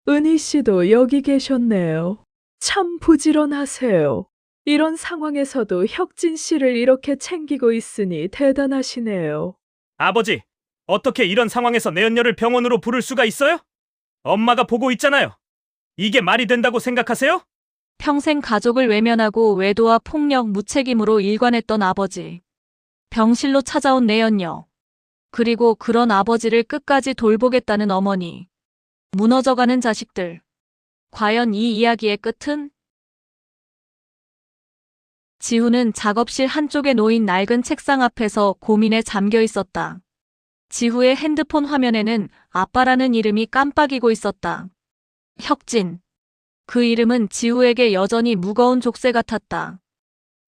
은희 씨도 여기 계셨네요. 참 부지런하세요. 이런 상황에서도 혁진 씨를 이렇게 챙기고 있으니 대단하시네요. 아버지, 어떻게 이런 상황에서 내연녀를 병원으로 부를 수가 있어요? 엄마가 보고 있잖아요. 이게 말이 된다고 생각하세요? 평생 가족을 외면하고 외도와 폭력, 무책임으로 일관했던 아버지. 병실로 찾아온 내연녀. 그리고 그런 아버지를 끝까지 돌보겠다는 어머니. 무너져가는 자식들. 과연 이 이야기의 끝은? 지우는 작업실 한쪽에 놓인 낡은 책상 앞에서 고민에 잠겨 있었다. 지우의 핸드폰 화면에는 아빠라는 이름이 깜빡이고 있었다. 혁진. 그 이름은 지우에게 여전히 무거운 족쇄 같았다.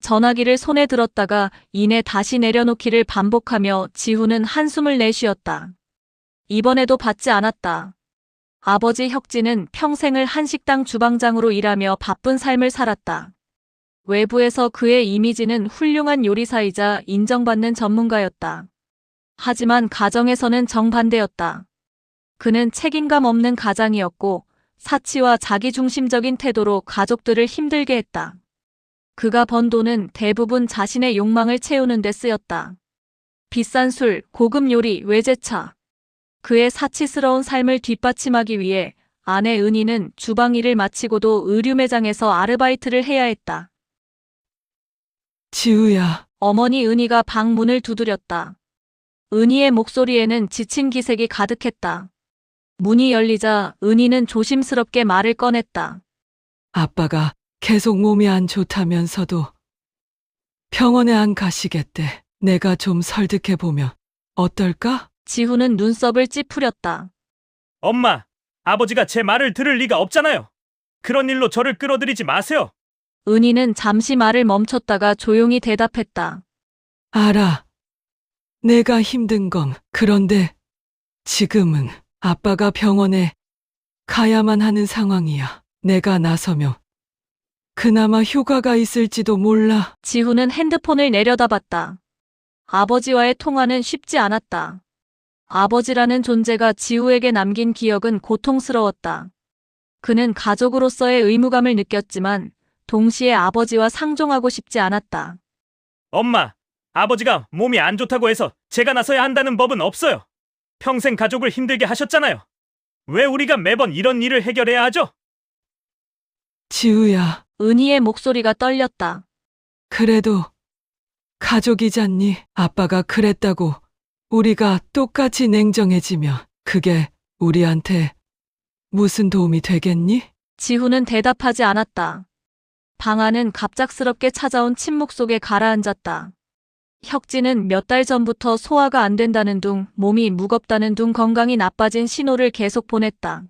전화기를 손에 들었다가 이내 다시 내려놓기를 반복하며 지우는 한숨을 내쉬었다. 이번에도 받지 않았다. 아버지 혁진은 평생을 한식당 주방장으로 일하며 바쁜 삶을 살았다. 외부에서 그의 이미지는 훌륭한 요리사이자 인정받는 전문가였다. 하지만 가정에서는 정반대였다. 그는 책임감 없는 가장이었고 사치와 자기중심적인 태도로 가족들을 힘들게 했다. 그가 번 돈은 대부분 자신의 욕망을 채우는 데 쓰였다. 비싼 술, 고급 요리, 외제차. 그의 사치스러운 삶을 뒷받침하기 위해 아내 은희는 주방 일을 마치고도 의류 매장에서 아르바이트를 해야 했다. 지우야, 어머니 은희가 방 문을 두드렸다. 은희의 목소리에는 지친 기색이 가득했다. 문이 열리자 은희는 조심스럽게 말을 꺼냈다. 아빠가 계속 몸이 안 좋다면서도 병원에 안 가시겠대. 내가 좀 설득해 보면 어떨까? 지우는 눈썹을 찌푸렸다. 엄마, 아버지가 제 말을 들을 리가 없잖아요. 그런 일로 저를 끌어들이지 마세요. 은희는 잠시 말을 멈췄다가 조용히 대답했다. 알아. 내가 힘든 건 그런데 지금은 아빠가 병원에 가야만 하는 상황이야. 내가 나서면 그나마 효과가 있을지도 몰라. 지우는 핸드폰을 내려다봤다. 아버지와의 통화는 쉽지 않았다. 아버지라는 존재가 지우에게 남긴 기억은 고통스러웠다. 그는 가족으로서의 의무감을 느꼈지만 동시에 아버지와 상종하고 싶지 않았다. 엄마, 아버지가 몸이 안 좋다고 해서 제가 나서야 한다는 법은 없어요. 평생 가족을 힘들게 하셨잖아요. 왜 우리가 매번 이런 일을 해결해야 하죠? 지우야, 은희의 목소리가 떨렸다. 그래도 가족이잖니. 아빠가 그랬다고 우리가 똑같이 냉정해지면 그게 우리한테 무슨 도움이 되겠니? 지우는 대답하지 않았다. 방 안은 갑작스럽게 찾아온 침묵 속에 가라앉았다. 혁진은 몇 달 전부터 소화가 안 된다는 둥, 몸이 무겁다는 둥 건강이 나빠진 신호를 계속 보냈다.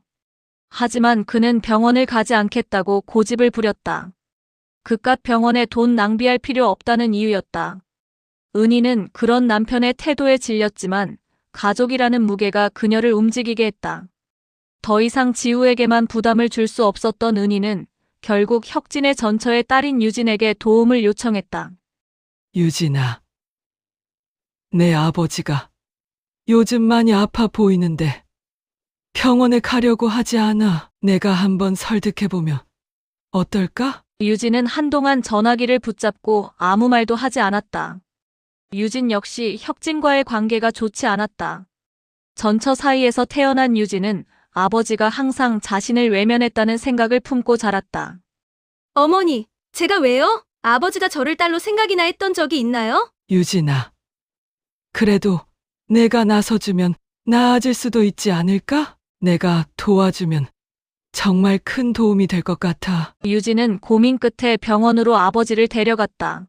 하지만 그는 병원을 가지 않겠다고 고집을 부렸다. 그깟 병원에 돈 낭비할 필요 없다는 이유였다. 은희는 그런 남편의 태도에 질렸지만 가족이라는 무게가 그녀를 움직이게 했다. 더 이상 지우에게만 부담을 줄 수 없었던 은희는 결국 혁진의 전처의 딸인 유진에게 도움을 요청했다. 유진아, 내 아버지가 요즘 많이 아파 보이는데 병원에 가려고 하지 않아. 내가 한번 설득해보면 어떨까? 유진은 한동안 전화기를 붙잡고 아무 말도 하지 않았다. 유진 역시 혁진과의 관계가 좋지 않았다. 전처 사이에서 태어난 유진은 아버지가 항상 자신을 외면했다는 생각을 품고 자랐다. 어머니, 제가 왜요? 아버지가 저를 딸로 생각이나 했던 적이 있나요? 유진아, 그래도 내가 나서주면 나아질 수도 있지 않을까? 내가 도와주면 정말 큰 도움이 될 것 같아. 유진은 고민 끝에 병원으로 아버지를 데려갔다.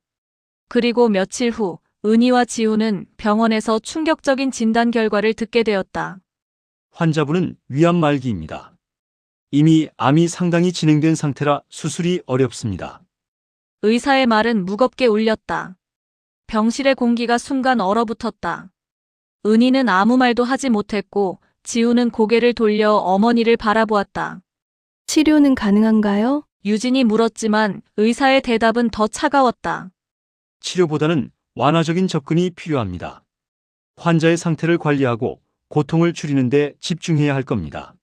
그리고 며칠 후 은희와 지우는 병원에서 충격적인 진단 결과를 듣게 되었다. 환자분은 위암 말기입니다. 이미 암이 상당히 진행된 상태라 수술이 어렵습니다. 의사의 말은 무겁게 울렸다. 병실의 공기가 순간 얼어붙었다. 은희는 아무 말도 하지 못했고 지우는 고개를 돌려 어머니를 바라보았다. 치료는 가능한가요? 유진이 물었지만 의사의 대답은 더 차가웠다. 치료보다는 완화적인 접근이 필요합니다. 환자의 상태를 관리하고 고통을 줄이는 데 집중해야 할 겁니다.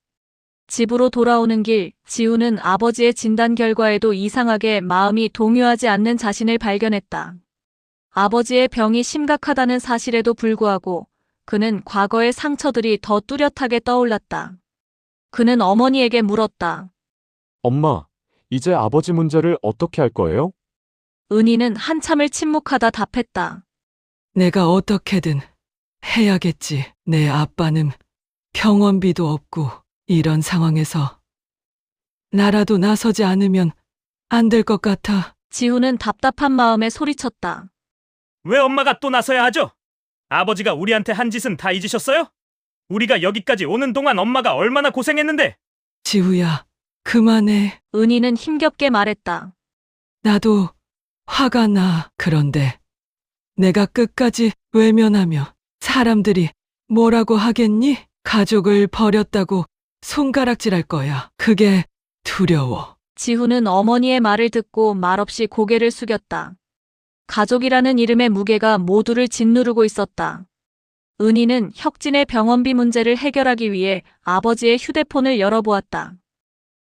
집으로 돌아오는 길, 지우는 아버지의 진단 결과에도 이상하게 마음이 동요하지 않는 자신을 발견했다. 아버지의 병이 심각하다는 사실에도 불구하고 그는 과거의 상처들이 더 뚜렷하게 떠올랐다. 그는 어머니에게 물었다. 엄마, 이제 아버지 문제를 어떻게 할 거예요? 은희는 한참을 침묵하다 답했다. 내가 어떻게든 해야겠지. 내 아빠는 병원비도 없고 이런 상황에서 나라도 나서지 않으면 안 될 것 같아. 지우는 답답한 마음에 소리쳤다. 왜 엄마가 또 나서야 하죠? 아버지가 우리한테 한 짓은 다 잊으셨어요? 우리가 여기까지 오는 동안 엄마가 얼마나 고생했는데. 지우야, 그만해. 은희는 힘겹게 말했다. 나도 화가 나. 그런데 내가 끝까지 외면하며 사람들이 뭐라고 하겠니? 가족을 버렸다고 손가락질할 거야. 그게 두려워. 지우는 어머니의 말을 듣고 말없이 고개를 숙였다. 가족이라는 이름의 무게가 모두를 짓누르고 있었다. 은희는 혁진의 병원비 문제를 해결하기 위해 아버지의 휴대폰을 열어보았다.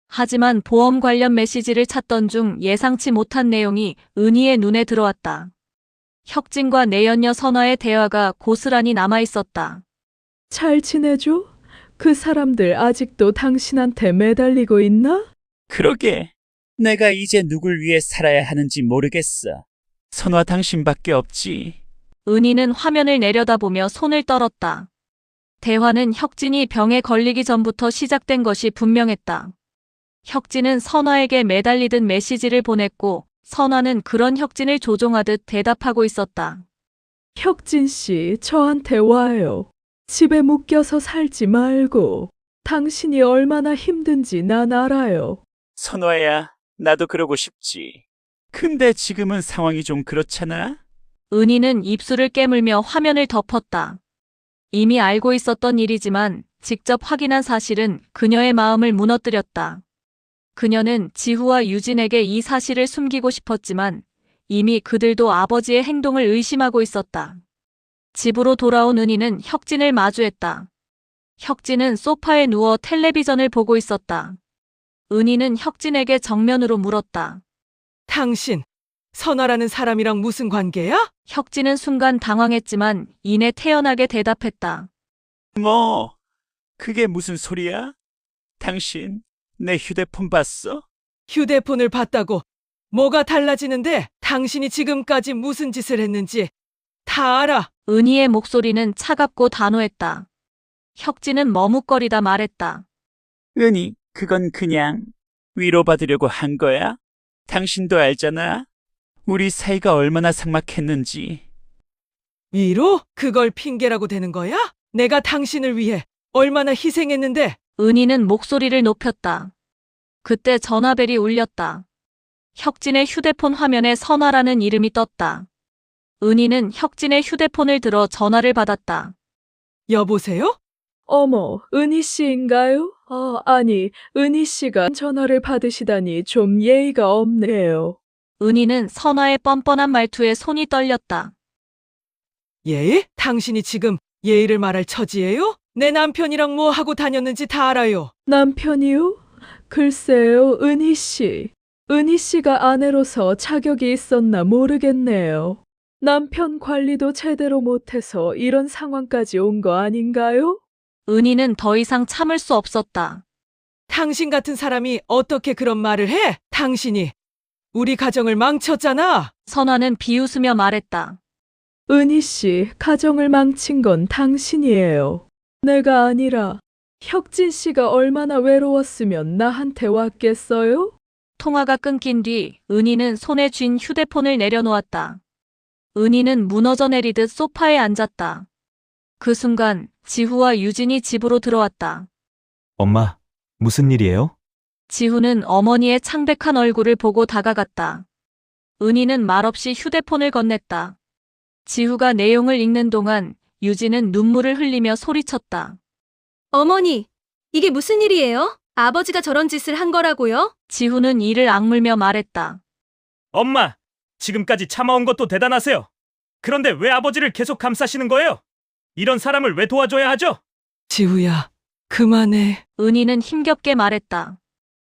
하지만 보험 관련 메시지를 찾던 중 예상치 못한 내용이 은희의 눈에 들어왔다. 혁진과 내연녀 선아의 대화가 고스란히 남아있었다. 잘 지내줘? 그 사람들 아직도 당신한테 매달리고 있나? 그러게. 내가 이제 누굴 위해 살아야 하는지 모르겠어. 선화 당신밖에 없지. 은희는 화면을 내려다보며 손을 떨었다. 대화는 혁진이 병에 걸리기 전부터 시작된 것이 분명했다. 혁진은 선화에게 매달리듯 메시지를 보냈고 선화는 그런 혁진을 조종하듯 대답하고 있었다. 혁진 씨, 저한테 와요. 집에 묶여서 살지 말고. 당신이 얼마나 힘든지 난 알아요. 선화야, 나도 그러고 싶지. 근데 지금은 상황이 좀 그렇잖아? 은희는 입술을 깨물며 화면을 덮었다. 이미 알고 있었던 일이지만 직접 확인한 사실은 그녀의 마음을 무너뜨렸다. 그녀는 지후와 유진에게 이 사실을 숨기고 싶었지만 이미 그들도 아버지의 행동을 의심하고 있었다. 집으로 돌아온 은희는 혁진을 마주했다. 혁진은 소파에 누워 텔레비전을 보고 있었다. 은희는 혁진에게 정면으로 물었다. 당신, 선화라는 사람이랑 무슨 관계야? 혁진은 순간 당황했지만 이내 태연하게 대답했다. 뭐, 그게 무슨 소리야? 당신, 내 휴대폰 봤어? 휴대폰을 봤다고 뭐가 달라지는데? 당신이 지금까지 무슨 짓을 했는지 다 알아. 은희의 목소리는 차갑고 단호했다. 혁진은 머뭇거리다 말했다. 은희, 그건 그냥 위로받으려고 한 거야? 당신도 알잖아. 우리 사이가 얼마나 삭막했는지. 위로? 그걸 핑계라고 되는 거야? 내가 당신을 위해 얼마나 희생했는데. 은희는 목소리를 높였다. 그때 전화벨이 울렸다. 혁진의 휴대폰 화면에 선화라는 이름이 떴다. 은희는 혁진의 휴대폰을 들어 전화를 받았다. 여보세요? 어머, 은희 씨인가요? 아니, 은희 씨가 전화를 받으시다니 좀 예의가 없네요. 은희는 선화의 뻔뻔한 말투에 손이 떨렸다. 예의? 당신이 지금 예의를 말할 처지예요? 내 남편이랑 뭐 하고 다녔는지 다 알아요. 남편이요? 글쎄요, 은희 씨. 은희 씨가 아내로서 자격이 있었나 모르겠네요. 남편 관리도 제대로 못해서 이런 상황까지 온 거 아닌가요? 은희는 더 이상 참을 수 없었다. 당신 같은 사람이 어떻게 그런 말을 해? 당신이 우리 가정을 망쳤잖아. 선화는 비웃으며 말했다. 은희 씨, 가정을 망친 건 당신이에요. 내가 아니라 혁진 씨가 얼마나 외로웠으면 나한테 왔겠어요? 통화가 끊긴 뒤 은희는 손에 쥔 휴대폰을 내려놓았다. 은희는 무너져 내리듯 소파에 앉았다. 그 순간 지후와 유진이 집으로 들어왔다. 엄마, 무슨 일이에요? 지후는 어머니의 창백한 얼굴을 보고 다가갔다. 은희는 말없이 휴대폰을 건넸다. 지후가 내용을 읽는 동안 유진은 눈물을 흘리며 소리쳤다. 어머니, 이게 무슨 일이에요? 아버지가 저런 짓을 한 거라고요? 지후는 이를 악물며 말했다. 엄마, 지금까지 참아온 것도 대단하세요. 그런데 왜 아버지를 계속 감싸시는 거예요? 이런 사람을 왜 도와줘야 하죠? 지우야, 그만해. 은희는 힘겹게 말했다.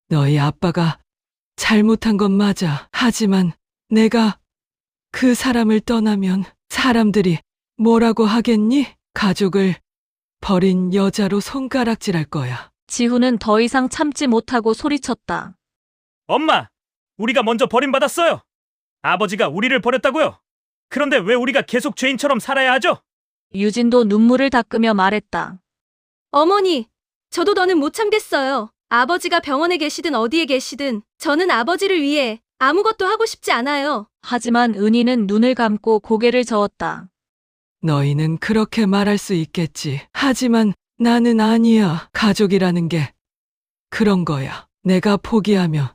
너희 아빠가 잘못한 건 맞아. 하지만 내가 그 사람을 떠나면 사람들이 뭐라고 하겠니? 가족을 버린 여자로 손가락질할 거야. 지훈은 더 이상 참지 못하고 소리쳤다. 엄마, 우리가 먼저 버림받았어요. 아버지가 우리를 버렸다고요. 그런데 왜 우리가 계속 죄인처럼 살아야 하죠? 유진도 눈물을 닦으며 말했다. 어머니, 저도 더는 못 참겠어요. 아버지가 병원에 계시든 어디에 계시든 저는 아버지를 위해 아무것도 하고 싶지 않아요. 하지만 은희는 눈을 감고 고개를 저었다. 너희는 그렇게 말할 수 있겠지. 하지만 나는 아니야. 가족이라는 게 그런 거야. 내가 포기하면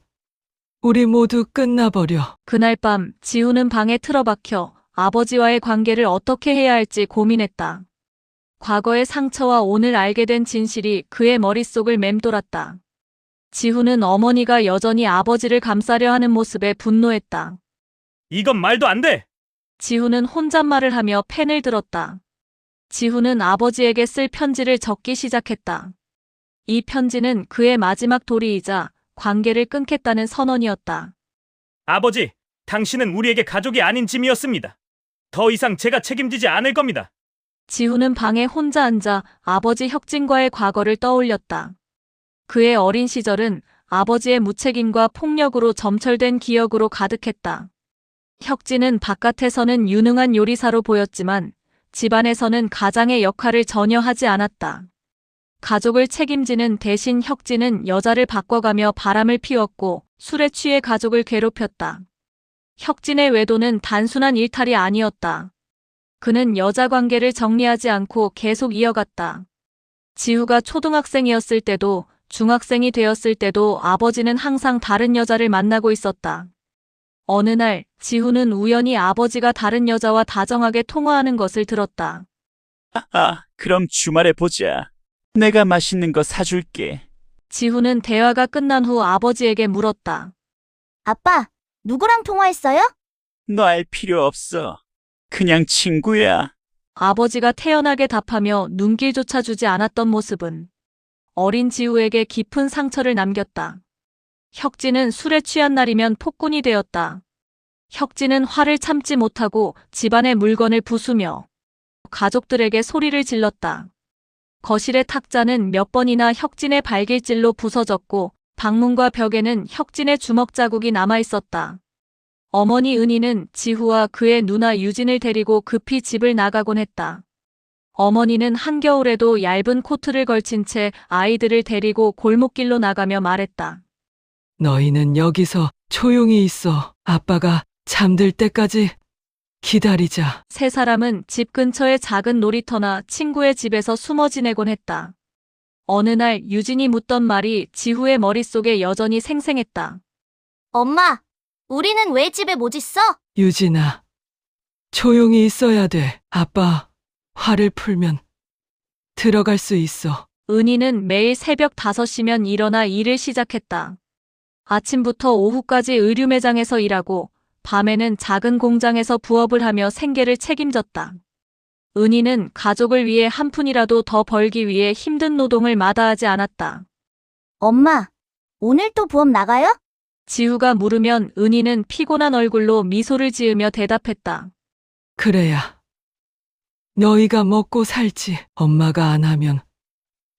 우리 모두 끝나버려. 그날 밤 지훈은 방에 틀어박혀 아버지와의 관계를 어떻게 해야 할지 고민했다. 과거의 상처와 오늘 알게 된 진실이 그의 머릿속을 맴돌았다. 지훈은 어머니가 여전히 아버지를 감싸려 하는 모습에 분노했다. 이건 말도 안 돼. 지훈은 혼잣말을 하며 펜을 들었다. 지훈은 아버지에게 쓸 편지를 적기 시작했다. 이 편지는 그의 마지막 도리이자 관계를 끊겠다는 선언이었다. 아버지, 당신은 우리에게 가족이 아닌 짐이었습니다. 더 이상 제가 책임지지 않을 겁니다. 지훈은 방에 혼자 앉아 아버지 혁진과의 과거를 떠올렸다. 그의 어린 시절은 아버지의 무책임과 폭력으로 점철된 기억으로 가득했다. 혁진은 바깥에서는 유능한 요리사로 보였지만 집안에서는 가장의 역할을 전혀 하지 않았다. 가족을 책임지는 대신 혁진은 여자를 바꿔가며 바람을 피웠고 술에 취해 가족을 괴롭혔다. 혁진의 외도는 단순한 일탈이 아니었다. 그는 여자 관계를 정리하지 않고 계속 이어갔다. 지우가 초등학생이었을 때도 중학생이 되었을 때도 아버지는 항상 다른 여자를 만나고 있었다. 어느 날 지우는 우연히 아버지가 다른 여자와 다정하게 통화하는 것을 들었다. 그럼 주말에 보자. 내가 맛있는 거 사줄게. 지우는 대화가 끝난 후 아버지에게 물었다. 아빠, 누구랑 통화했어요? 너 알 필요 없어. 그냥 친구야. 아버지가 태연하게 답하며 눈길조차 주지 않았던 모습은 어린 지우에게 깊은 상처를 남겼다. 혁진은 술에 취한 날이면 폭군이 되었다. 혁진은 화를 참지 못하고 집안의 물건을 부수며 가족들에게 소리를 질렀다. 거실의 탁자는 몇 번이나 혁진의 발길질로 부서졌고 방문과 벽에는 혁진의 주먹 자국이 남아 있었다. 어머니 은희는 지후와 그의 누나 유진을 데리고 급히 집을 나가곤 했다. 어머니는 한겨울에도 얇은 코트를 걸친 채 아이들을 데리고 골목길로 나가며 말했다. 너희는 여기서 조용히 있어. 아빠가 잠들 때까지 기다리자. 세 사람은 집 근처의 작은 놀이터나 친구의 집에서 숨어 지내곤 했다. 어느 날 유진이 묻던 말이 지후의 머릿속에 여전히 생생했다. 엄마, 우리는 왜 집에 못 있어? 유진아, 조용히 있어야 돼. 아빠, 화를 풀면 들어갈 수 있어. 은희는 매일 새벽 5시면 일어나 일을 시작했다. 아침부터 오후까지 의류 매장에서 일하고 밤에는 작은 공장에서 부업을 하며 생계를 책임졌다. 은희는 가족을 위해 한 푼이라도 더 벌기 위해 힘든 노동을 마다하지 않았다. 엄마, 오늘 또 부업 나가요? 지우가 물으면 은희는 피곤한 얼굴로 미소를 지으며 대답했다. 그래야 너희가 먹고 살지. 엄마가 안 하면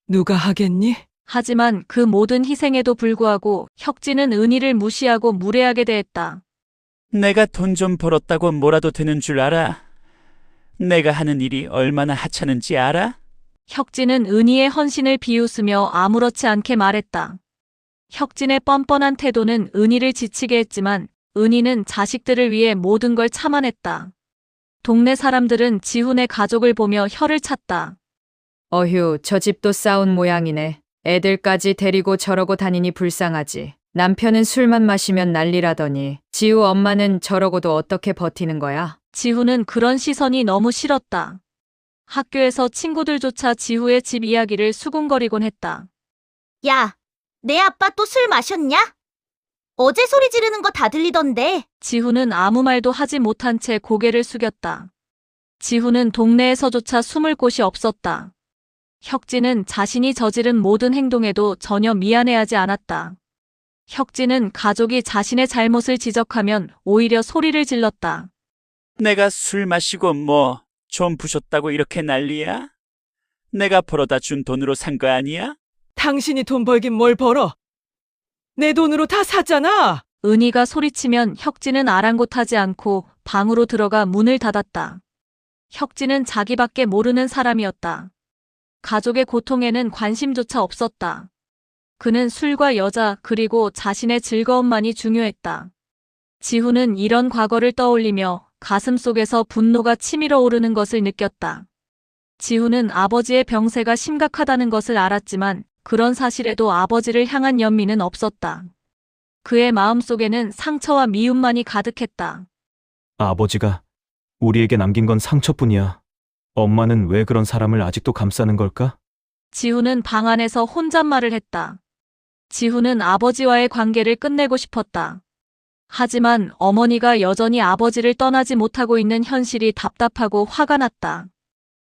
누가 하겠니? 하지만 그 모든 희생에도 불구하고 혁진은 은희를 무시하고 무례하게 대했다. 내가 돈 좀 벌었다고 뭐라도 되는 줄 알아? 내가 하는 일이 얼마나 하찮은지 알아? 혁진은 은희의 헌신을 비웃으며 아무렇지 않게 말했다. 혁진의 뻔뻔한 태도는 은희를 지치게 했지만 은희는 자식들을 위해 모든 걸 참아냈다. 동네 사람들은 지훈의 가족을 보며 혀를 찼다. 어휴, 저 집도 싸운 모양이네. 애들까지 데리고 저러고 다니니 불쌍하지. 남편은 술만 마시면 난리라더니 지우 엄마는 저러고도 어떻게 버티는 거야? 지훈은 그런 시선이 너무 싫었다. 학교에서 친구들조차 지후의 집 이야기를 수군거리곤 했다. 야, 내 아빠 또 술 마셨냐? 어제 소리 지르는 거 다 들리던데. 지훈은 아무 말도 하지 못한 채 고개를 숙였다. 지훈은 동네에서조차 숨을 곳이 없었다. 혁진은 자신이 저지른 모든 행동에도 전혀 미안해하지 않았다. 혁진은 가족이 자신의 잘못을 지적하면 오히려 소리를 질렀다. 내가 술 마시고 뭐 좀 부셨다고 이렇게 난리야? 내가 벌어다 준 돈으로 산 거 아니야? 당신이 돈 벌긴 뭘 벌어? 내 돈으로 다 샀잖아. 은희가 소리치면 혁진은 아랑곳하지 않고 방으로 들어가 문을 닫았다. 혁진은 자기밖에 모르는 사람이었다. 가족의 고통에는 관심조차 없었다. 그는 술과 여자 그리고 자신의 즐거움만이 중요했다. 지후는 이런 과거를 떠올리며 가슴속에서 분노가 치밀어 오르는 것을 느꼈다. 지후는 아버지의 병세가 심각하다는 것을 알았지만 그런 사실에도 아버지를 향한 연민은 없었다. 그의 마음속에는 상처와 미움만이 가득했다. 아버지가 우리에게 남긴 건 상처뿐이야. 엄마는 왜 그런 사람을 아직도 감싸는 걸까? 지후는 방 안에서 혼잣말을 했다. 지후는 아버지와의 관계를 끝내고 싶었다. 하지만 어머니가 여전히 아버지를 떠나지 못하고 있는 현실이 답답하고 화가 났다.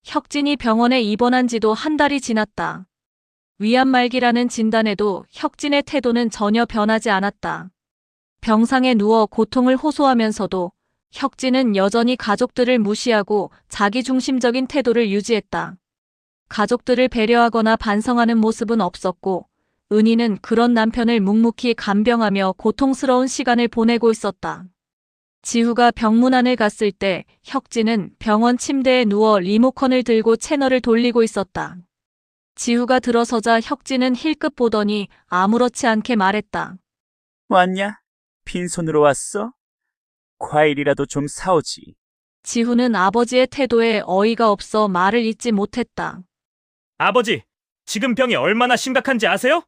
혁진이 병원에 입원한 지도 한 달이 지났다. 위암말기라는 진단에도 혁진의 태도는 전혀 변하지 않았다. 병상에 누워 고통을 호소하면서도 혁진은 여전히 가족들을 무시하고 자기중심적인 태도를 유지했다. 가족들을 배려하거나 반성하는 모습은 없었고 은희는 그런 남편을 묵묵히 간병하며 고통스러운 시간을 보내고 있었다. 지후가 병문안을 갔을 때 혁진은 병원 침대에 누워 리모컨을 들고 채널을 돌리고 있었다. 지후가 들어서자 혁진은 힐끗 보더니 아무렇지 않게 말했다. 왔냐? 빈손으로 왔어? 과일이라도 좀 사오지. 지후는 아버지의 태도에 어이가 없어 말을 잇지 못했다. 아버지, 지금 병이 얼마나 심각한지 아세요?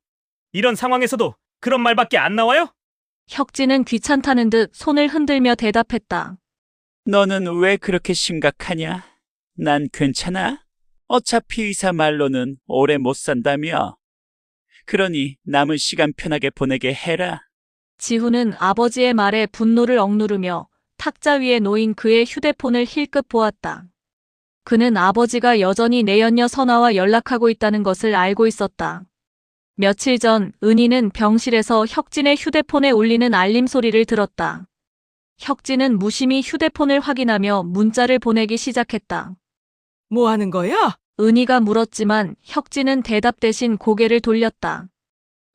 이런 상황에서도 그런 말밖에 안 나와요? 혁진은 귀찮다는 듯 손을 흔들며 대답했다. 너는 왜 그렇게 심각하냐? 난 괜찮아. 어차피 의사 말로는 오래 못 산다며. 그러니 남은 시간 편하게 보내게 해라. 지후는 아버지의 말에 분노를 억누르며 탁자 위에 놓인 그의 휴대폰을 힐끗 보았다. 그는 아버지가 여전히 내연녀 선아와 연락하고 있다는 것을 알고 있었다. 며칠 전 은희는 병실에서 혁진의 휴대폰에 울리는 알림 소리를 들었다. 혁진은 무심히 휴대폰을 확인하며 문자를 보내기 시작했다. 뭐 하는 거야? 은희가 물었지만 혁진은 대답 대신 고개를 돌렸다.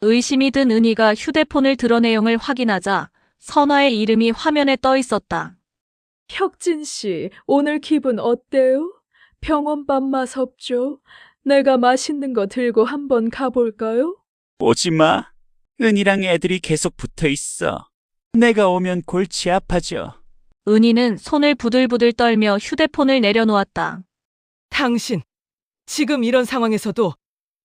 의심이 든 은희가 휴대폰을 들어 내용을 확인하자 선화의 이름이 화면에 떠 있었다. 혁진 씨, 오늘 기분 어때요? 병원밥 맛없죠? 내가 맛있는 거 들고 한번 가볼까요? 오지 마. 은희랑 애들이 계속 붙어 있어. 내가 오면 골치 아파져. 은희는 손을 부들부들 떨며 휴대폰을 내려놓았다. 당신, 지금 이런 상황에서도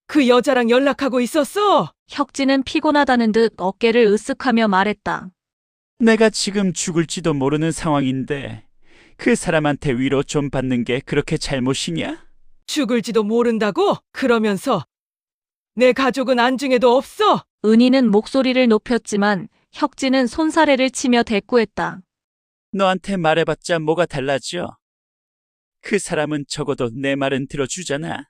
그 여자랑 연락하고 있었어? 혁진은 피곤하다는 듯 어깨를 으쓱하며 말했다. 내가 지금 죽을지도 모르는 상황인데 그 사람한테 위로 좀 받는 게 그렇게 잘못이냐? 죽을지도 모른다고? 그러면서 내 가족은 안중에도 없어? 은희는 목소리를 높였지만 혁진은 손사래를 치며 대꾸했다. 너한테 말해봤자 뭐가 달라져? 그 사람은 적어도 내 말은 들어주잖아.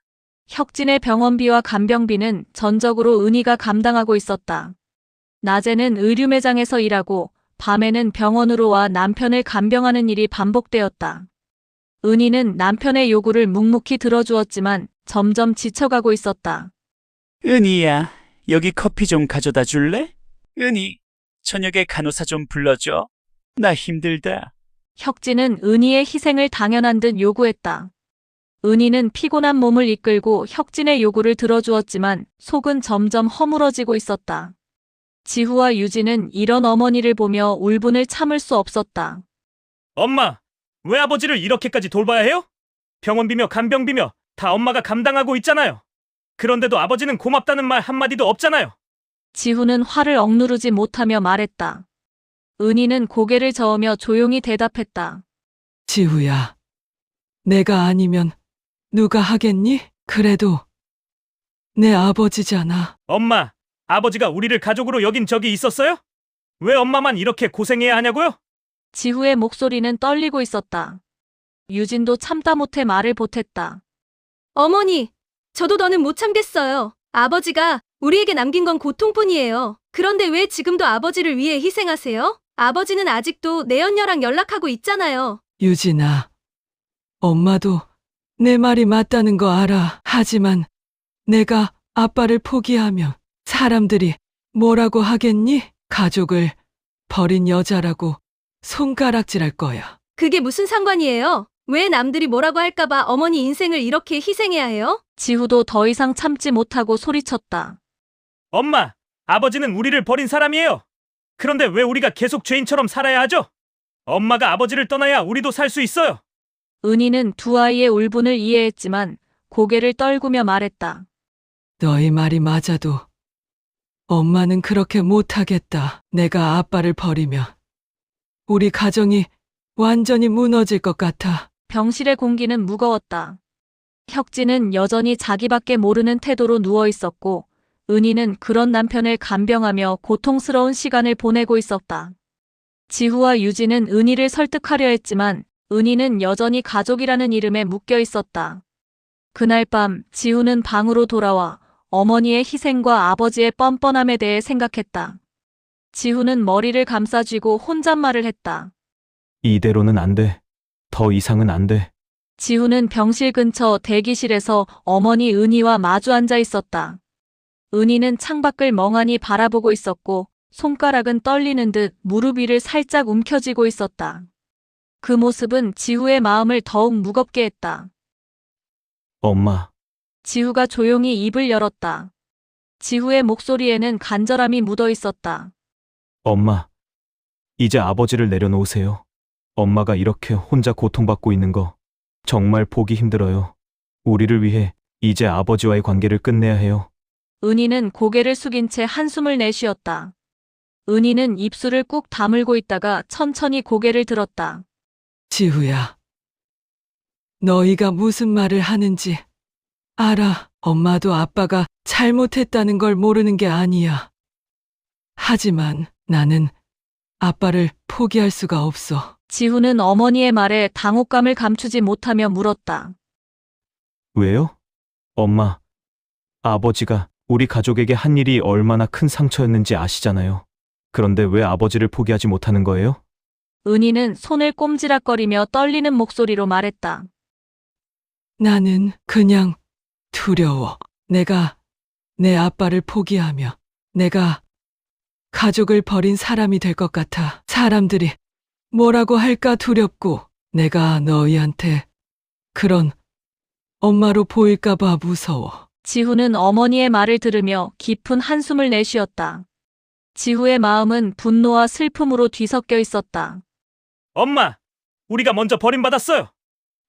혁진의 병원비와 간병비는 전적으로 은희가 감당하고 있었다. 낮에는 의류 매장에서 일하고 밤에는 병원으로 와 남편을 간병하는 일이 반복되었다. 은희는 남편의 요구를 묵묵히 들어주었지만 점점 지쳐가고 있었다. 은희야, 여기 커피 좀 가져다 줄래? 은희, 저녁에 간호사 좀 불러줘. 나 힘들다. 혁진은 은희의 희생을 당연한 듯 요구했다. 은희는 피곤한 몸을 이끌고 혁진의 요구를 들어주었지만 속은 점점 허물어지고 있었다. 지후와 유진은 이런 어머니를 보며 울분을 참을 수 없었다. 엄마, 왜 아버지를 이렇게까지 돌봐야 해요? 병원비며 간병비며 다 엄마가 감당하고 있잖아요. 그런데도 아버지는 고맙다는 말 한마디도 없잖아요. 지후는 화를 억누르지 못하며 말했다. 은희는 고개를 저으며 조용히 대답했다. 지후야, 내가 아니면 누가 하겠니? 그래도 내 아버지잖아. 엄마, 아버지가 우리를 가족으로 여긴 적이 있었어요? 왜 엄마만 이렇게 고생해야 하냐고요? 지후의 목소리는 떨리고 있었다. 유진도 참다 못해 말을 보탰다. 어머니, 저도 더는 못 참겠어요. 아버지가 우리에게 남긴 건 고통뿐이에요. 그런데 왜 지금도 아버지를 위해 희생하세요? 아버지는 아직도 내연녀랑 연락하고 있잖아요. 유진아, 엄마도 내 말이 맞다는 거 알아. 하지만 내가 아빠를 포기하면 사람들이 뭐라고 하겠니? 가족을 버린 여자라고 손가락질할 거야. 그게 무슨 상관이에요? 왜 남들이 뭐라고 할까봐 어머니 인생을 이렇게 희생해야 해요? 지후도 더 이상 참지 못하고 소리쳤다. 엄마, 아버지는 우리를 버린 사람이에요. 그런데 왜 우리가 계속 죄인처럼 살아야 하죠? 엄마가 아버지를 떠나야 우리도 살 수 있어요. 은희는 두 아이의 울분을 이해했지만 고개를 떨구며 말했다. 너희 말이 맞아도 엄마는 그렇게 못하겠다. 내가 아빠를 버리면 우리 가정이 완전히 무너질 것 같아. 병실의 공기는 무거웠다. 혁진은 여전히 자기밖에 모르는 태도로 누워 있었고 은희는 그런 남편을 간병하며 고통스러운 시간을 보내고 있었다. 지후와 유진은 은희를 설득하려 했지만 은희는 여전히 가족이라는 이름에 묶여 있었다. 그날 밤 지후는 방으로 돌아와 어머니의 희생과 아버지의 뻔뻔함에 대해 생각했다. 지후는 머리를 감싸쥐고 혼잣말을 했다. 이대로는 안 돼. 더 이상은 안 돼. 지후는 병실 근처 대기실에서 어머니 은희와 마주 앉아 있었다. 은희는 창밖을 멍하니 바라보고 있었고 손가락은 떨리는 듯 무릎 위를 살짝 움켜쥐고 있었다. 그 모습은 지후의 마음을 더욱 무겁게 했다. 엄마, 지후가 조용히 입을 열었다. 지후의 목소리에는 간절함이 묻어 있었다. 엄마. 이제 아버지를 내려놓으세요. 엄마가 이렇게 혼자 고통받고 있는 거 정말 보기 힘들어요. 우리를 위해 이제 아버지와의 관계를 끝내야 해요. 은희는 고개를 숙인 채 한숨을 내쉬었다. 은희는 입술을 꾹 다물고 있다가 천천히 고개를 들었다. 지후야, 너희가 무슨 말을 하는지 알아. 엄마도 아빠가 잘못했다는 걸 모르는 게 아니야. 하지만 나는 아빠를 포기할 수가 없어. 지후는 어머니의 말에 당혹감을 감추지 못하며 물었다. 왜요? 엄마, 아버지가 우리 가족에게 한 일이 얼마나 큰 상처였는지 아시잖아요. 그런데 왜 아버지를 포기하지 못하는 거예요? 은희는 손을 꼼지락거리며 떨리는 목소리로 말했다. 나는 그냥 두려워. 내가 내 아빠를 포기하며 내가 가족을 버린 사람이 될 것 같아. 사람들이 뭐라고 할까 두렵고 내가 너희한테 그런 엄마로 보일까 봐 무서워. 지후는 어머니의 말을 들으며 깊은 한숨을 내쉬었다. 지후의 마음은 분노와 슬픔으로 뒤섞여 있었다. 엄마, 우리가 먼저 버림받았어요.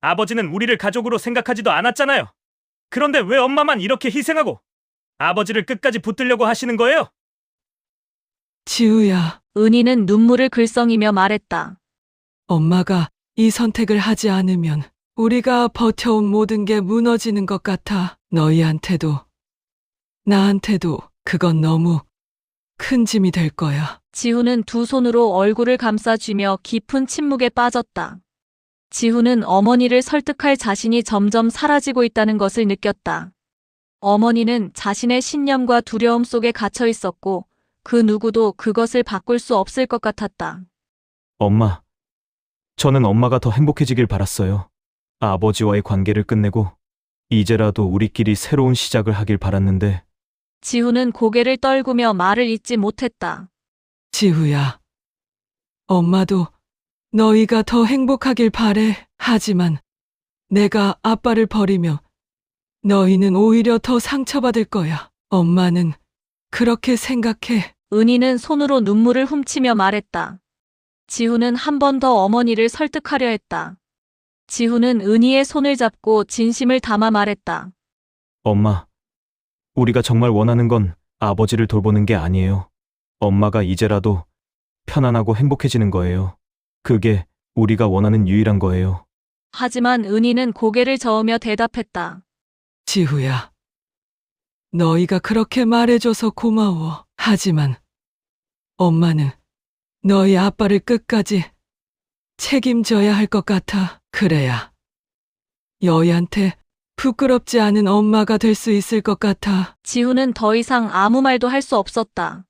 아버지는 우리를 가족으로 생각하지도 않았잖아요. 그런데 왜 엄마만 이렇게 희생하고 아버지를 끝까지 붙들려고 하시는 거예요? 지우야, 은희는 눈물을 글썽이며 말했다. 엄마가 이 선택을 하지 않으면 우리가 버텨온 모든 게 무너지는 것 같아. 너희한테도 나한테도 그건 너무 큰 짐이 될 거야. 지후는 두 손으로 얼굴을 감싸쥐며 깊은 침묵에 빠졌다. 지후는 어머니를 설득할 자신이 점점 사라지고 있다는 것을 느꼈다. 어머니는 자신의 신념과 두려움 속에 갇혀 있었고 그 누구도 그것을 바꿀 수 없을 것 같았다. 엄마, 저는 엄마가 더 행복해지길 바랐어요. 아버지와의 관계를 끝내고 이제라도 우리끼리 새로운 시작을 하길 바랐는데. 지후는 고개를 떨구며 말을 잇지 못했다. 지후야, 엄마도 너희가 더 행복하길 바래. 하지만 내가 아빠를 버리며 너희는 오히려 더 상처받을 거야. 엄마는 그렇게 생각해. 은희는 손으로 눈물을 훔치며 말했다. 지후는 한 번 더 어머니를 설득하려 했다. 지후는 은희의 손을 잡고 진심을 담아 말했다. 엄마, 우리가 정말 원하는 건 아버지를 돌보는 게 아니에요. 엄마가 이제라도 편안하고 행복해지는 거예요. 그게 우리가 원하는 유일한 거예요. 하지만 은희는 고개를 저으며 대답했다. 지후야, 너희가 그렇게 말해줘서 고마워. 하지만 엄마는 너희 아빠를 끝까지 책임져야 할 것 같아. 그래야 여희한테 부끄럽지 않은 엄마가 될 수 있을 것 같아. 지우는 더 이상 아무 말도 할 수 없었다.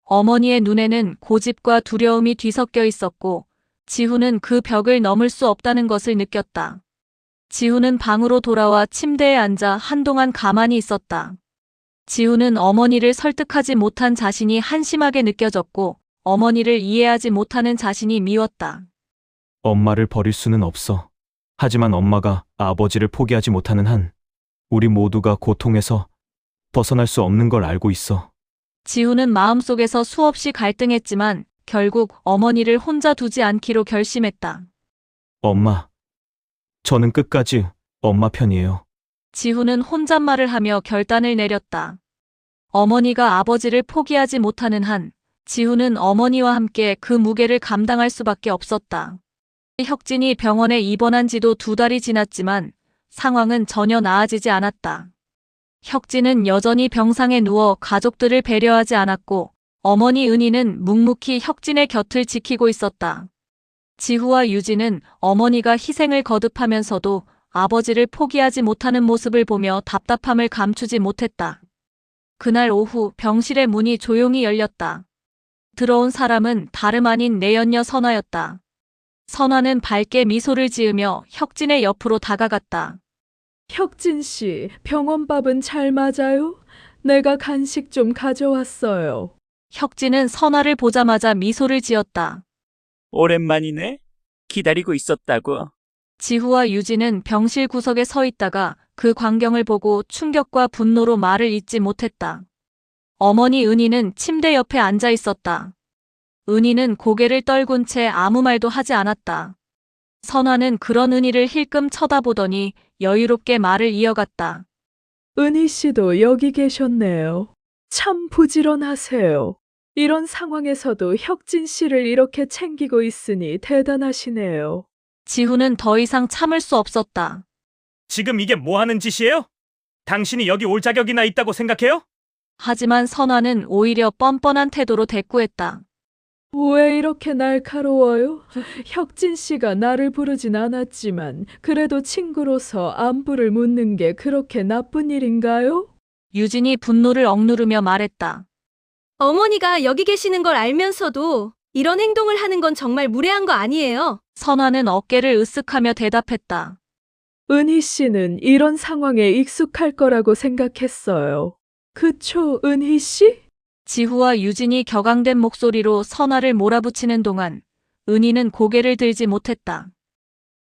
어머니의 눈에는 고집과 두려움이 뒤섞여 있었고, 지우는 그 벽을 넘을 수 없다는 것을 느꼈다. 지우는 방으로 돌아와 침대에 앉아 한동안 가만히 있었다. 지우는 어머니를 설득하지 못한 자신이 한심하게 느껴졌고, 어머니를 이해하지 못하는 자신이 미웠다. 엄마를 버릴 수는 없어. 하지만 엄마가 아버지를 포기하지 못하는 한 우리 모두가 고통에서 벗어날 수 없는 걸 알고 있어. 지우는 마음속에서 수없이 갈등했지만 결국 어머니를 혼자 두지 않기로 결심했다. 엄마, 저는 끝까지 엄마 편이에요. 지우는 혼잣말을 하며 결단을 내렸다. 어머니가 아버지를 포기하지 못하는 한 지우는 어머니와 함께 그 무게를 감당할 수밖에 없었다. 혁진이 병원에 입원한 지도 2달이 지났지만 상황은 전혀 나아지지 않았다. 혁진은 여전히 병상에 누워 가족들을 배려하지 않았고 어머니 은희는 묵묵히 혁진의 곁을 지키고 있었다. 지후와 유진은 어머니가 희생을 거듭하면서도 아버지를 포기하지 못하는 모습을 보며 답답함을 감추지 못했다. 그날 오후 병실의 문이 조용히 열렸다. 들어온 사람은 다름 아닌 내연녀 선화였다. 선화는 밝게 미소를 지으며 혁진의 옆으로 다가갔다. 혁진 씨, 병원밥은 잘 맞아요? 내가 간식 좀 가져왔어요. 혁진은 선화를 보자마자 미소를 지었다. 오랜만이네. 기다리고 있었다고. 지후와 유진은 병실 구석에 서 있다가 그 광경을 보고 충격과 분노로 말을 잇지 못했다. 어머니 은희는 침대 옆에 앉아 있었다. 은희는 고개를 떨군 채 아무 말도 하지 않았다. 선화는 그런 은희를 힐끔 쳐다보더니 여유롭게 말을 이어갔다. 은희 씨도 여기 계셨네요. 참 부지런하세요. 이런 상황에서도 혁진 씨를 이렇게 챙기고 있으니 대단하시네요. 지후는 더 이상 참을 수 없었다. 지금 이게 뭐 하는 짓이에요? 당신이 여기 올 자격이나 있다고 생각해요? 하지만 선화는 오히려 뻔뻔한 태도로 대꾸했다. 왜 이렇게 날카로워요? 혁진 씨가 나를 부르진 않았지만 그래도 친구로서 안부를 묻는 게 그렇게 나쁜 일인가요? 유진이 분노를 억누르며 말했다. 어머니가 여기 계시는 걸 알면서도 이런 행동을 하는 건 정말 무례한 거 아니에요? 선화는 어깨를 으쓱하며 대답했다. 은희 씨는 이런 상황에 익숙할 거라고 생각했어요. 그쵸, 은희 씨? 지후와 유진이 격앙된 목소리로 선화를 몰아붙이는 동안 은희는 고개를 들지 못했다.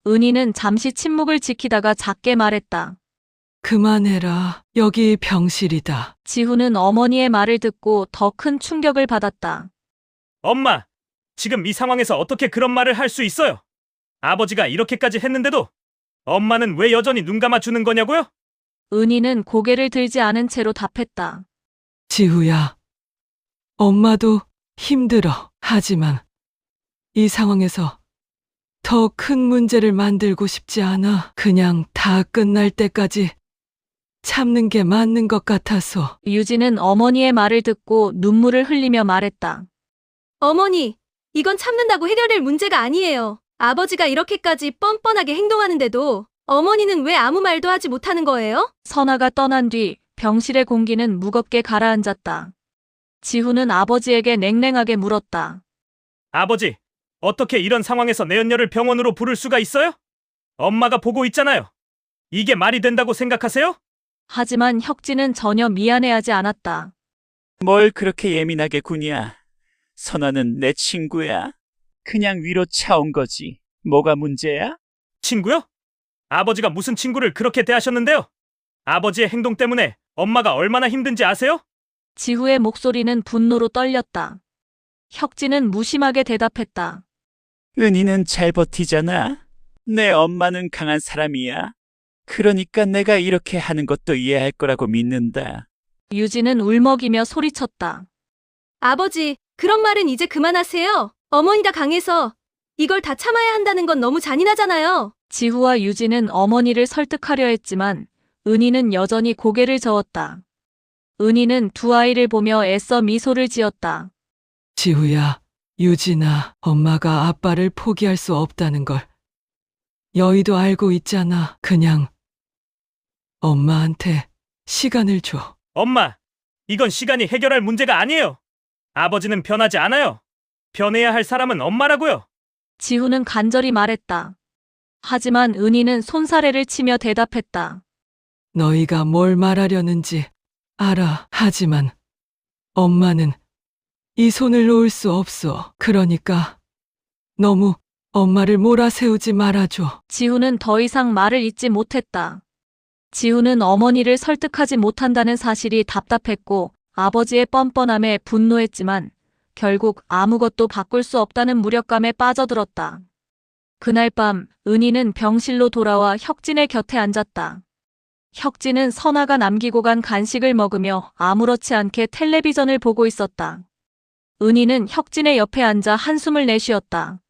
은희는 잠시 침묵을 지키다가 작게 말했다. 그만해라. 여기 병실이다. 지후는 어머니의 말을 듣고 더 큰 충격을 받았다. 엄마, 지금 이 상황에서 어떻게 그런 말을 할 수 있어요? 아버지가 이렇게까지 했는데도 엄마는 왜 여전히 눈 감아주는 거냐고요? 은희는 고개를 들지 않은 채로 답했다. 지후야, 엄마도 힘들어. 하지만 이 상황에서 더 큰 문제를 만들고 싶지 않아. 그냥 다 끝날 때까지 참는 게 맞는 것 같아서. 유진은 어머니의 말을 듣고 눈물을 흘리며 말했다. 어머니, 이건 참는다고 해결될 문제가 아니에요. 아버지가 이렇게까지 뻔뻔하게 행동하는데도 어머니는 왜 아무 말도 하지 못하는 거예요? 선화가 떠난 뒤 병실의 공기는 무겁게 가라앉았다. 지후는 아버지에게 냉랭하게 물었다. 아버지, 어떻게 이런 상황에서 내연녀를 병원으로 부를 수가 있어요? 엄마가 보고 있잖아요. 이게 말이 된다고 생각하세요? 하지만 혁진은 전혀 미안해하지 않았다. 뭘 그렇게 예민하게 구냐. 선화는 내 친구야. 그냥 위로 차온 거지. 뭐가 문제야? 친구요? 아버지가 무슨 친구를 그렇게 대하셨는데요? 아버지의 행동 때문에 엄마가 얼마나 힘든지 아세요? 지후의 목소리는 분노로 떨렸다. 혁진은 무심하게 대답했다. 은희는 잘 버티잖아. 내 엄마는 강한 사람이야. 그러니까 내가 이렇게 하는 것도 이해할 거라고 믿는다. 유진은 울먹이며 소리쳤다. 아버지, 그런 말은 이제 그만하세요. 어머니가 강해서 이걸 다 참아야 한다는 건 너무 잔인하잖아요. 지후와 유진은 어머니를 설득하려 했지만 은희는 여전히 고개를 저었다. 은희는 두 아이를 보며 애써 미소를 지었다. 지후야, 유진아, 엄마가 아빠를 포기할 수 없다는 걸 여의도 알고 있잖아. 그냥 엄마한테 시간을 줘. 엄마, 이건 시간이 해결할 문제가 아니에요. 아버지는 변하지 않아요. 변해야 할 사람은 엄마라고요. 지훈은 간절히 말했다. 하지만 은희는 손사래를 치며 대답했다. 너희가 뭘 말하려는지 알아. 하지만 엄마는 이 손을 놓을 수 없어. 그러니까 너무 엄마를 몰아세우지 말아줘. 지훈은 더 이상 말을 잇지 못했다. 지훈은 어머니를 설득하지 못한다는 사실이 답답했고 아버지의 뻔뻔함에 분노했지만 결국 아무것도 바꿀 수 없다는 무력감에 빠져들었다. 그날 밤 은희는 병실로 돌아와 혁진의 곁에 앉았다. 혁진은 선아가 남기고 간 간식을 먹으며 아무렇지 않게 텔레비전을 보고 있었다. 은희는 혁진의 옆에 앉아 한숨을 내쉬었다.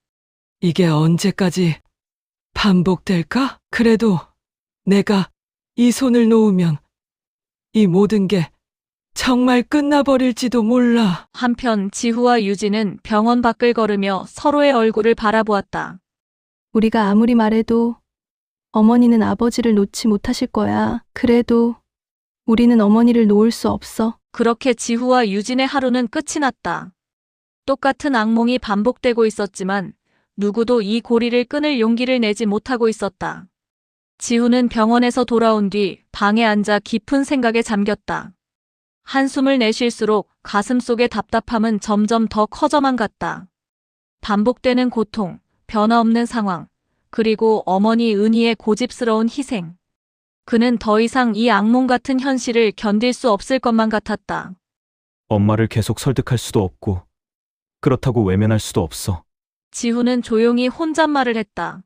이게 언제까지 반복될까? 그래도 내가 이 손을 놓으면 이 모든 게 정말 끝나버릴지도 몰라. 한편 지후와 유진은 병원 밖을 걸으며 서로의 얼굴을 바라보았다. 우리가 아무리 말해도 어머니는 아버지를 놓지 못하실 거야. 그래도 우리는 어머니를 놓을 수 없어. 그렇게 지후와 유진의 하루는 끝이 났다. 똑같은 악몽이 반복되고 있었지만 누구도 이 고리를 끊을 용기를 내지 못하고 있었다. 지후는 병원에서 돌아온 뒤 방에 앉아 깊은 생각에 잠겼다. 한숨을 내쉴수록 가슴 속의 답답함은 점점 더 커져만 갔다. 반복되는 고통, 변화 없는 상황, 그리고 어머니 은희의 고집스러운 희생. 그는 더 이상 이 악몽 같은 현실을 견딜 수 없을 것만 같았다. 엄마를 계속 설득할 수도 없고 그렇다고 외면할 수도 없어. 지후는 조용히 혼잣말을 했다.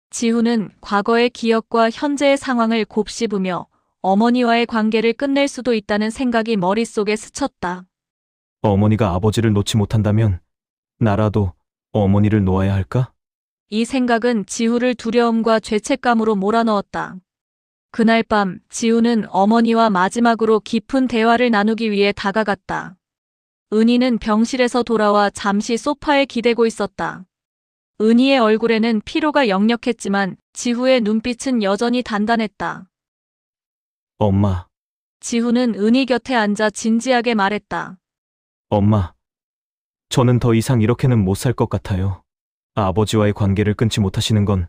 지후는 과거의 기억과 현재의 상황을 곱씹으며 어머니와의 관계를 끝낼 수도 있다는 생각이 머릿속에 스쳤다. 어머니가 아버지를 놓지 못한다면 나라도 어머니를 놓아야 할까? 이 생각은 지후를 두려움과 죄책감으로 몰아넣었다. 그날 밤 지후는 어머니와 마지막으로 깊은 대화를 나누기 위해 다가갔다. 은희는 병실에서 돌아와 잠시 소파에 기대고 있었다. 은희의 얼굴에는 피로가 역력했지만 지후의 눈빛은 여전히 단단했다. 엄마, 지후는 은희 곁에 앉아 진지하게 말했다. 엄마. 저는 더 이상 이렇게는 못 살 것 같아요. 아버지와의 관계를 끊지 못하시는 건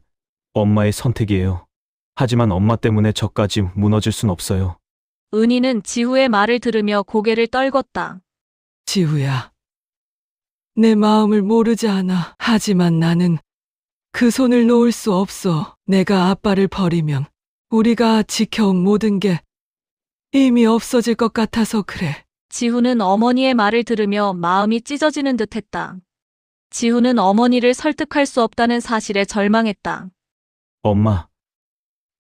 엄마의 선택이에요. 하지만 엄마 때문에 저까지 무너질 순 없어요. 은희는 지후의 말을 들으며 고개를 떨궜다. 지후야, 내 마음을 모르지 않아. 하지만 나는 그 손을 놓을 수 없어. 내가 아빠를 버리면 우리가 지켜온 모든 게 이미 없어질 것 같아서 그래. 지후는 어머니의 말을 들으며 마음이 찢어지는 듯했다. 지후는 어머니를 설득할 수 없다는 사실에 절망했다. 엄마,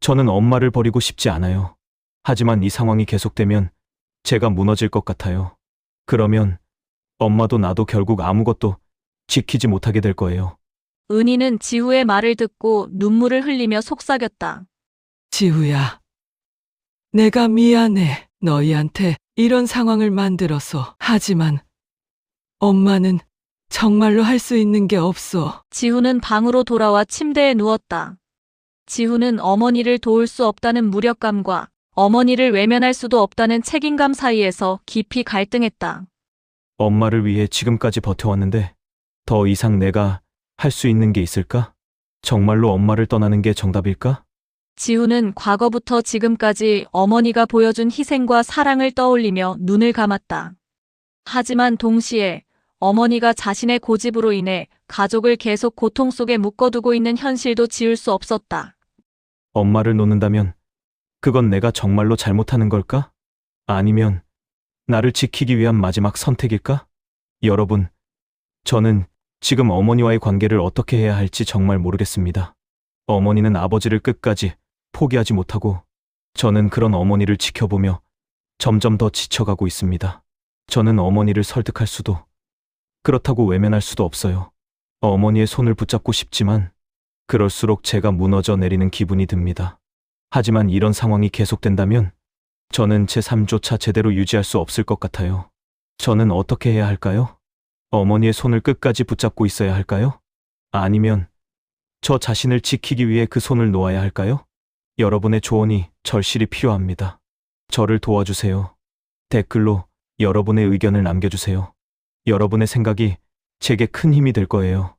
저는 엄마를 버리고 싶지 않아요. 하지만 이 상황이 계속되면 제가 무너질 것 같아요. 그러면 엄마도 나도 결국 아무것도 지키지 못하게 될 거예요. 은희는 지후의 말을 듣고 눈물을 흘리며 속삭였다. 지후야, 내가 미안해. 너희한테 이런 상황을 만들어서. 하지만 엄마는 정말로 할 수 있는 게 없어. 지후는 방으로 돌아와 침대에 누웠다. 지후는 어머니를 도울 수 없다는 무력감과 어머니를 외면할 수도 없다는 책임감 사이에서 깊이 갈등했다. 엄마를 위해 지금까지 버텨왔는데 더 이상 내가 할 수 있는 게 있을까? 정말로 엄마를 떠나는 게 정답일까? 지후는 과거부터 지금까지 어머니가 보여준 희생과 사랑을 떠올리며 눈을 감았다. 하지만 동시에 어머니가 자신의 고집으로 인해 가족을 계속 고통 속에 묶어두고 있는 현실도 지울 수 없었다. 엄마를 놓는다면 그건 내가 정말로 잘못하는 걸까? 아니면 나를 지키기 위한 마지막 선택일까? 여러분, 저는 지금 어머니와의 관계를 어떻게 해야 할지 정말 모르겠습니다. 어머니는 아버지를 끝까지 포기하지 못하고 저는 그런 어머니를 지켜보며 점점 더 지쳐가고 있습니다. 저는 어머니를 설득할 수도 그렇다고 외면할 수도 없어요. 어머니의 손을 붙잡고 싶지만 그럴수록 제가 무너져 내리는 기분이 듭니다. 하지만 이런 상황이 계속된다면 저는 제 삶조차 제대로 유지할 수 없을 것 같아요. 저는 어떻게 해야 할까요? 어머니의 손을 끝까지 붙잡고 있어야 할까요? 아니면 저 자신을 지키기 위해 그 손을 놓아야 할까요? 여러분의 조언이 절실히 필요합니다. 저를 도와주세요. 댓글로 여러분의 의견을 남겨주세요. 여러분의 생각이 제게 큰 힘이 될 거예요.